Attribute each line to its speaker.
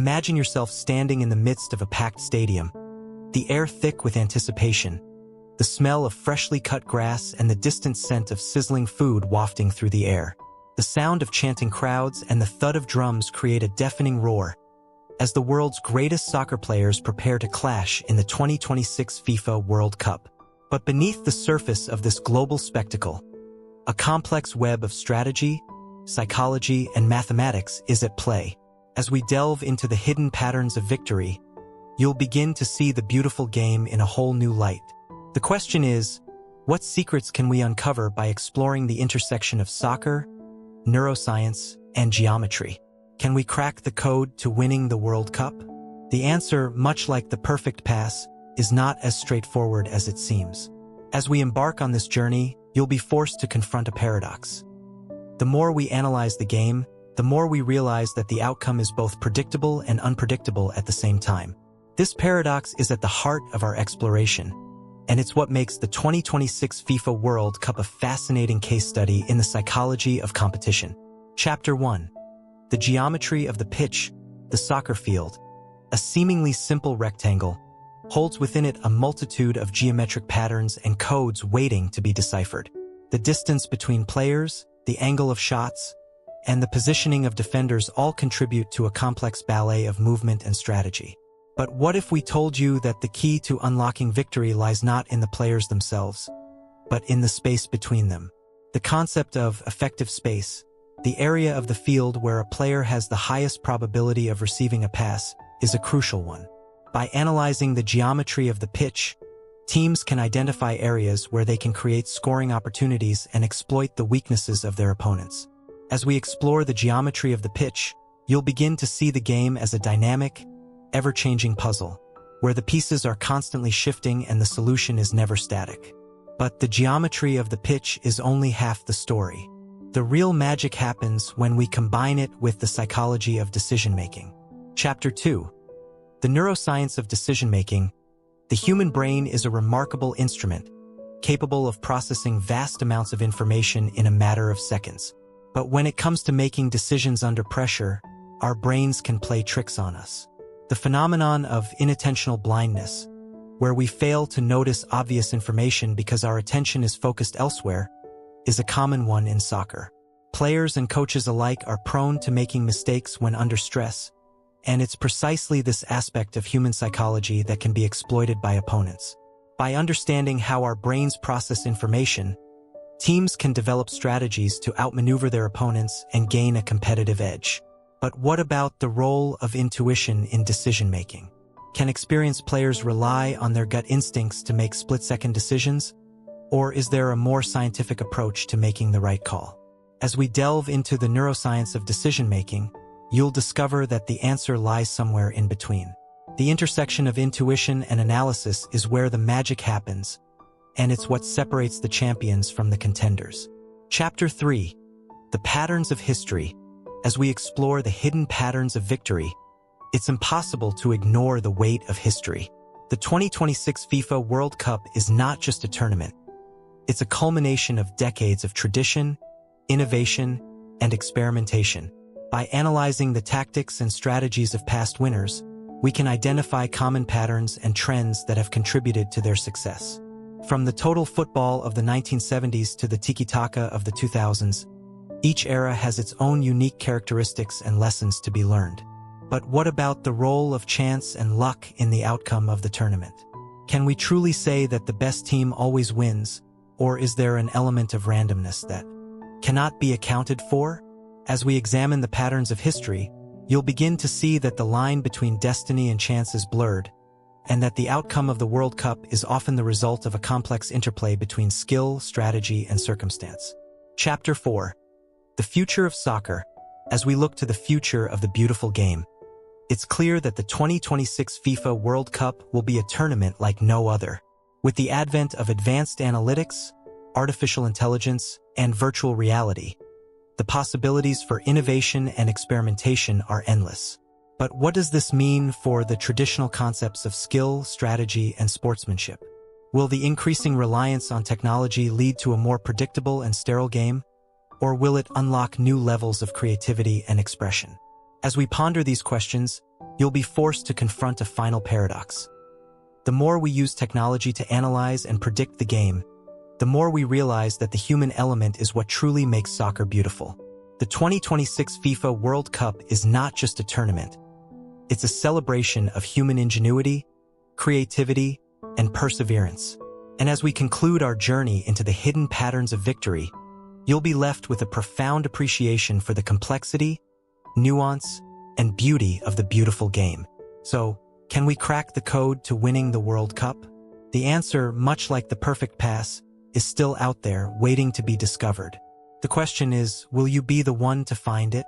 Speaker 1: Imagine yourself standing in the midst of a packed stadium, the air thick with anticipation, the smell of freshly cut grass and the distant scent of sizzling food wafting through the air. The sound of chanting crowds and the thud of drums create a deafening roar as the world's greatest soccer players prepare to clash in the 2026 FIFA World Cup. But beneath the surface of this global spectacle, a complex web of strategy, psychology, and mathematics is at play. As we delve into the hidden patterns of victory, you'll begin to see the beautiful game in a whole new light. The question is, what secrets can we uncover by exploring the intersection of soccer, neuroscience, and geometry? Can we crack the code to winning the World Cup? The answer, much like the perfect pass, is not as straightforward as it seems. As we embark on this journey, you'll be forced to confront a paradox. The more we analyze the game, the more we realize that the outcome is both predictable and unpredictable at the same time. This paradox is at the heart of our exploration, and it's what makes the 2026 FIFA World Cup a fascinating case study in the psychology of competition. Chapter 1. The geometry of the pitch, the soccer field, a seemingly simple rectangle, holds within it a multitude of geometric patterns and codes waiting to be deciphered. The distance between players, the angle of shots, and the positioning of defenders all contribute to a complex ballet of movement and strategy. But what if we told you that the key to unlocking victory lies not in the players themselves, but in the space between them? The concept of effective space, the area of the field where a player has the highest probability of receiving a pass, is a crucial one. By analyzing the geometry of the pitch, teams can identify areas where they can create scoring opportunities and exploit the weaknesses of their opponents. As we explore the geometry of the pitch, you'll begin to see the game as a dynamic, ever-changing puzzle, where the pieces are constantly shifting and the solution is never static. But the geometry of the pitch is only half the story. The real magic happens when we combine it with the psychology of decision-making. Chapter 2. The neuroscience of decision-making. The human brain is a remarkable instrument, capable of processing vast amounts of information in a matter of seconds. But when it comes to making decisions under pressure, our brains can play tricks on us. The phenomenon of inattentional blindness, where we fail to notice obvious information because our attention is focused elsewhere, is a common one in soccer. Players and coaches alike are prone to making mistakes when under stress, and it's precisely this aspect of human psychology that can be exploited by opponents. By understanding how our brains process information, teams can develop strategies to outmaneuver their opponents and gain a competitive edge. But what about the role of intuition in decision-making? Can experienced players rely on their gut instincts to make split-second decisions? Or is there a more scientific approach to making the right call? As we delve into the neuroscience of decision-making, you'll discover that the answer lies somewhere in between. The intersection of intuition and analysis is where the magic happens, and it's what separates the champions from the contenders. Chapter 3. The patterns of history. As we explore the hidden patterns of victory, it's impossible to ignore the weight of history. The 2026 FIFA World Cup is not just a tournament. It's a culmination of decades of tradition, innovation, and experimentation. By analyzing the tactics and strategies of past winners, we can identify common patterns and trends that have contributed to their success. From the total football of the 1970s to the tiki-taka of the 2000s, each era has its own unique characteristics and lessons to be learned. But what about the role of chance and luck in the outcome of the tournament? Can we truly say that the best team always wins, or is there an element of randomness that cannot be accounted for? As we examine the patterns of history, you'll begin to see that the line between destiny and chance is blurred, and that the outcome of the World Cup is often the result of a complex interplay between skill, strategy, and circumstance. Chapter 4. The future of soccer. As we look to the future of the beautiful game, it's clear that the 2026 FIFA World Cup will be a tournament like no other. With the advent of advanced analytics, artificial intelligence, and virtual reality, the possibilities for innovation and experimentation are endless. But what does this mean for the traditional concepts of skill, strategy, and sportsmanship? Will the increasing reliance on technology lead to a more predictable and sterile game, or will it unlock new levels of creativity and expression? As we ponder these questions, you'll be forced to confront a final paradox. The more we use technology to analyze and predict the game, the more we realize that the human element is what truly makes soccer beautiful. The 2026 FIFA World Cup is not just a tournament. It's a celebration of human ingenuity, creativity, and perseverance. And as we conclude our journey into the hidden patterns of victory, you'll be left with a profound appreciation for the complexity, nuance, and beauty of the beautiful game. So, can we crack the code to winning the World Cup? The answer, much like the perfect pass, is still out there waiting to be discovered. The question is, will you be the one to find it?